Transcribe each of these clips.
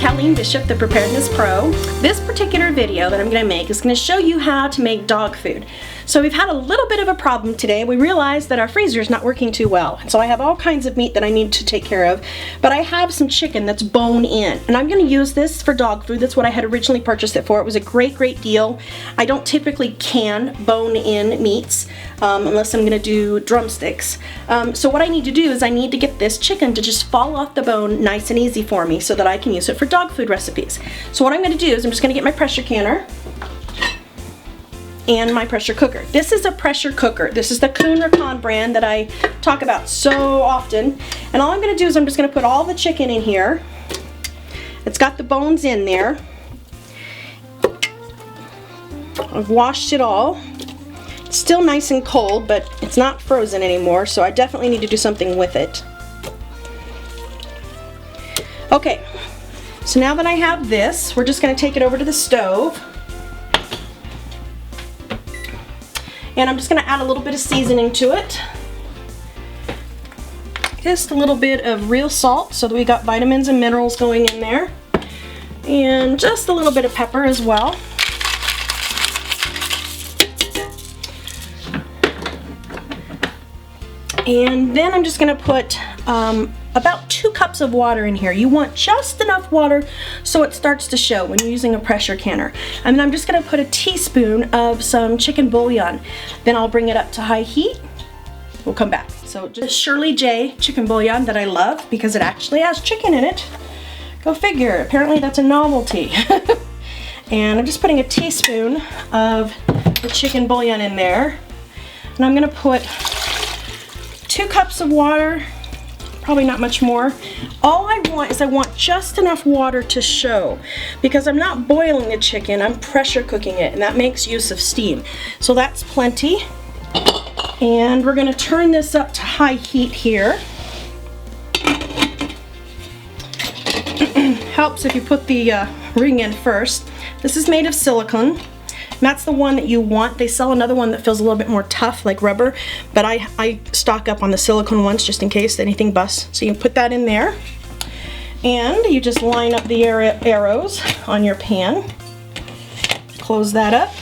Colleen Bishop, the Preparedness Pro. This particular video that I'm going to make is going to show you how to make dog food. So we've had a little bit of a problem today. We realized that our freezer is not working too well. So I have all kinds of meat that I need to take care of, but I have some chicken that's bone in, and I'm going to use this for dog food. That's what I had originally purchased it for. It was a great deal. I don't typically can bone in meats unless I'm going to do drumsticks. So what I need to do is I need to get this chicken to just fall off the bone nice and easy for me so that I can use it for dog food recipes. So what I'm going to do is I'm just going to get my pressure canner and my pressure cooker. This is a pressure cooker. This is the Kuhn Rikon brand that I talk about so often. And all I'm going to do is I'm just going to put all the chicken in here. It's got the bones in there. I've washed it all. It's still nice and cold, but it's not frozen anymore, so I definitely need to do something with it. Okay, so now that I have this, we're just going to take it over to the stove. And I'm just going to add a little bit of seasoning to it. Just a little bit of real salt so that we got vitamins and minerals going in there. And just a little bit of pepper as well. And then I'm just going to put about 2 cups of water in here. You want just enough water so it starts to show when you're using a pressure canner. And then I'm just going to put a teaspoon of some chicken bouillon. Then I'll bring it up to high heat. We'll come back. So just Shirley J chicken bouillon that I love because it actually has chicken in it. Go figure. Apparently that's a novelty. And I'm just putting a teaspoon of the chicken bouillon in there. And I'm going to put 2 cups of water. Probably not much more. All I want is I want just enough water to show, because I'm not boiling the chicken, I'm pressure cooking it, and that makes use of steam. So that's plenty. And we're going to turn this up to high heat here. Helps if you put the ring in first. This is made of silicone. That's the one that you want. They sell another one that feels a little bit more tough, like rubber, but I stock up on the silicone ones just in case anything busts. So you can put that in there, and you just line up the arrows on your pan. Close that up,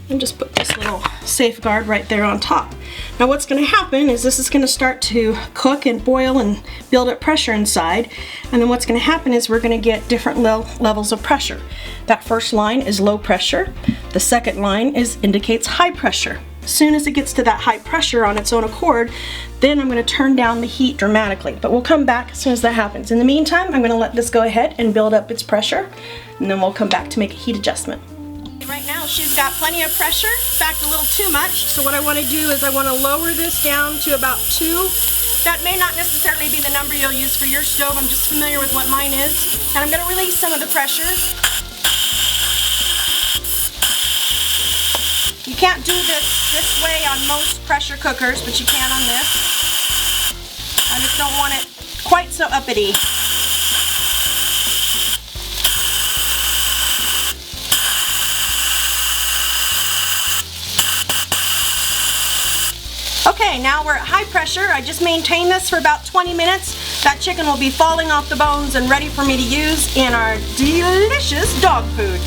and just put this little safeguard right there on top. Now what's going to happen is this is going to start to cook and boil and build up pressure inside, and then what's going to happen is we're going to get different levels of pressure. That first line is low pressure. The second line indicates high pressure. As soon as it gets to that high pressure on its own accord, then I'm going to turn down the heat dramatically. But we'll come back as soon as that happens. In the meantime, I'm going to let this go ahead and build up its pressure, and then we'll come back to make a heat adjustment. Right now she's got plenty of pressure, in fact a little too much, so what I want to do is I want to lower this down to about 2. That may not necessarily be the number you'll use for your stove, I'm just familiar with what mine is. And I'm going to release some of the pressure. You can't do this way on most pressure cookers, but you can on this. I just don't want it quite so uppity. Okay, now we're at high pressure. I just maintain this for about 20 minutes. That chicken will be falling off the bones and ready for me to use in our delicious dog food.